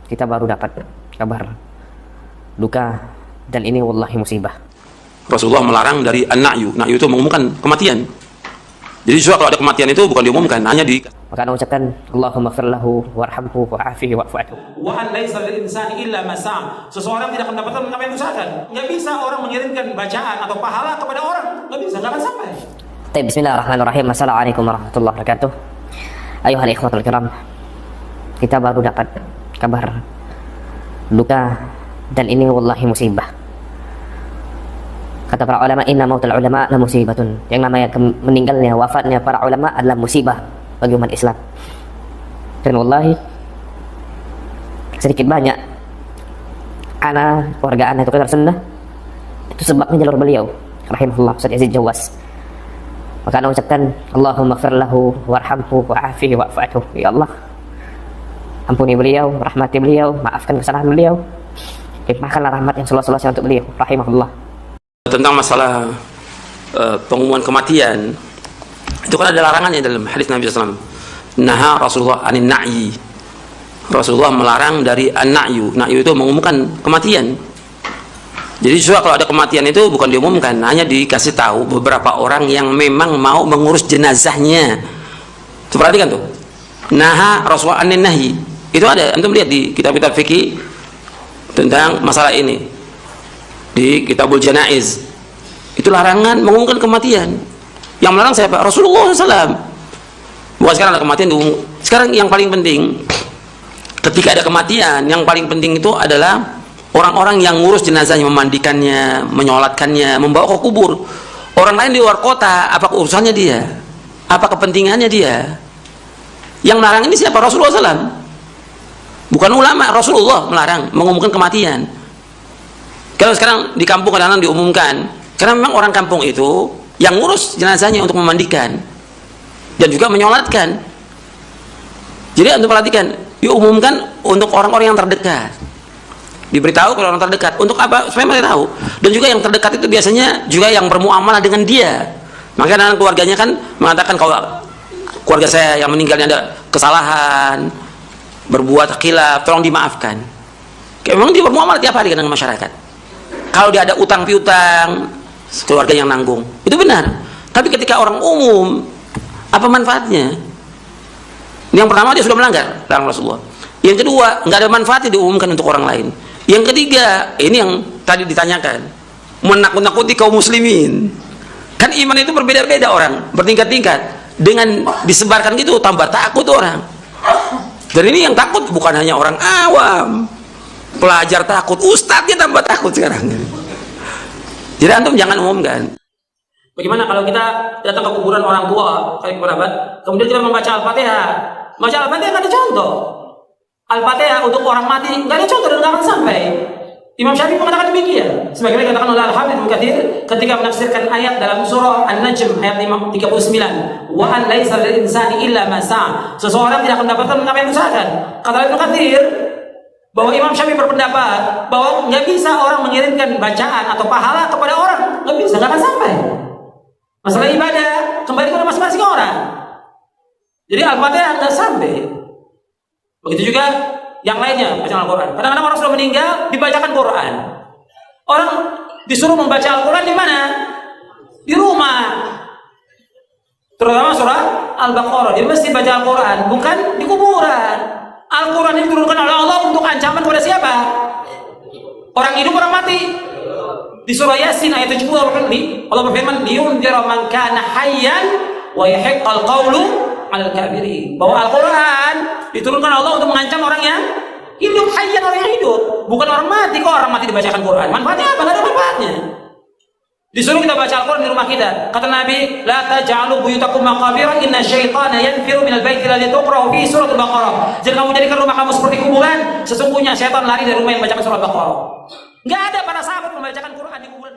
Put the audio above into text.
kita baru dapat kabar duka, dan ini wallahi musibah. Rasulullah melarang dari an-na'yu. Na'yu itu mengumumkan kematian. Jadi justru kalau ada kematian itu bukan diumumkan, hanya di... Maka Anda ucapkan Allahumma ighfir lahu warhamhu wa'afihi wa'fu anhu. Wa an laisa lil insani illa ma sa'a. Seseorang tidak akan mendapatkan apa yang diusahakan. Enggak bisa orang mengirimkan bacaan atau pahala kepada orang. Enggak bisa, enggak akan sampai. Baik, bismillahirrahmanirrahim. Assalamualaikum warahmatullahi wabarakatuh. Ayuhal ikhwatul kiram, kita baru dapat kabar duka, dan ini wallahi musibah. Kata para ulama, inna mautal ulama la musibatun. Yang namanya meninggalnya, wafatnya para ulama adalah musibah bagi umat Islam. Dan wallahi sedikit banyak keluarga ana itu tersendah, itu sebabnya jalur beliau rahimahullah Ustaz Yazid Jawas. Maka Anda ucapkan Allahumma ighfir lahu warhamhu wa'afihi wa'fu anhu. Ya Allah, ampuni beliau, rahmati beliau, maafkan kesalahan beliau, limpahkanlah rahmat yang seluas-luasnya untuk beliau rahimahullah. Tentang masalah pengumuman kematian, itu kan ada larangannya dalam hadis Nabi SAW. Naha Rasulullah anin na'yi. Rasulullah melarang dari an-na'yu. Na'yu itu mengumumkan kematian. Jadi justru kalau ada kematian itu bukan diumumkan, hanya dikasih tahu beberapa orang yang memang mau mengurus jenazahnya. Perhatikan tuh. Naha Rasulullah anin nahyi. Itu ada, antum lihat di kitab-kitab fikih tentang masalah ini. Di Kitabul Janaiz. Itu larangan mengumumkan kematian. Yang melarang siapa? Rasulullah SAW. Bukan sekarang ada kematian diumum. Sekarang yang paling penting, ketika ada kematian, yang paling penting itu adalah orang-orang yang ngurus jenazahnya, memandikannya, menyolatkannya, membawa ke kubur. Orang lain di luar kota, apa urusannya dia? Apa kepentingannya dia? Yang melarang ini siapa? Rasulullah SAW. Bukan ulama, Rasulullah melarang mengumumkan kematian. Kalau sekarang di kampung kadang-kadang diumumkan, karena memang orang kampung itu yang ngurus jenazahnya untuk memandikan dan juga menyolatkan. Jadi untuk perhatikan, diumumkan untuk orang-orang yang terdekat. Diberitahu kalau orang terdekat. Untuk apa? Supaya mereka tahu. Dan juga yang terdekat itu biasanya juga yang bermuamalah dengan dia. Makanya keluarganya kan mengatakan, kalau keluarga saya yang meninggalnya ada kesalahan, berbuat khilaf, tolong dimaafkan. Memang dia bermuamalah tiap hari dengan masyarakat. Kalau dia ada utang piutang, keluarga yang nanggung, itu benar. Tapi ketika orang umum, apa manfaatnya? Yang pertama, dia sudah melanggar larang Rasulullah. Yang kedua, nggak ada manfaatnya diumumkan untuk orang lain. Yang ketiga, ini yang tadi ditanyakan, menakut-nakuti kaum muslimin. Kan iman itu berbeda-beda orang, bertingkat-tingkat. Dengan disebarkan gitu, tambah takut orang. Dan ini yang takut bukan hanya orang awam, pelajar takut, ustadznya tambah takut sekarang. Jadi antum jangan umumkan. Bagaimana kalau kita datang ke kuburan orang tua, kali kerabat, kemudian kita membaca Al-Fatihah? Baca Al-Fatihah nggak ada contoh. Al-Fatihah untuk orang mati nggak ada contoh dan nggak akan sampai. Imam Syafi'i mengatakan demikian. Sebagaimana dikatakan oleh Al-Hafidz Ibnu Katsir ketika menafsirkan ayat dalam surah An-Najm ayat 39. Wa an laisa lil insani illa ma sa'a. Seseorang tidak akan mendapatkan apa yang diusahakan. Kata Ibnu Katsir bahwa Imam Syafi'i berpendapat bahwa nggak bisa orang mengirimkan bacaan atau pahala kepada orang. Nggak bisa, nggak akan sampai. Masalah ibadah kembali kepada masing-masing orang. Jadi Al-Fatihah nggak sampai. Begitu juga yang lainnya, bacaan Al-Quran. Kadang-kadang orang sudah meninggal, dibacakan Quran. Orang disuruh membaca Al-Quran di mana? Di rumah. Terutama surah Al-Baqarah. Di masjid baca Al-Quran, bukan di kuburan. Al-Quran ini diturunkan oleh Allah untuk ancaman kepada siapa? Orang hidup, orang mati. Di surah Yasin ayat 70 Allah berfirman, liyunzira man kana hayyan wa yahiqqal qawlu 'alal kafirin. Bahwa Al-Quran diturunkan Allah untuk mengancam orang yang hidup, hayyan, orang yang hidup, bukan orang mati. Kok orang mati dibacakan Quran? Manfaatnya apa? Enggak ada manfaatnya. Disuruh kita baca Al-Quran di rumah kita. Kata Nabi, la taj'alu buyutakum maqabira inna syaitana yanfiru minal baiti alladhi tuqra'u fi suratul Baqarah. Jangan kamu jadikan rumah kamu seperti kuburan, sesungguhnya syaitan lari dari rumah yang membacakan surah Al-Baqarah. Enggak ada para sahabat membacakan Quran di kuburan.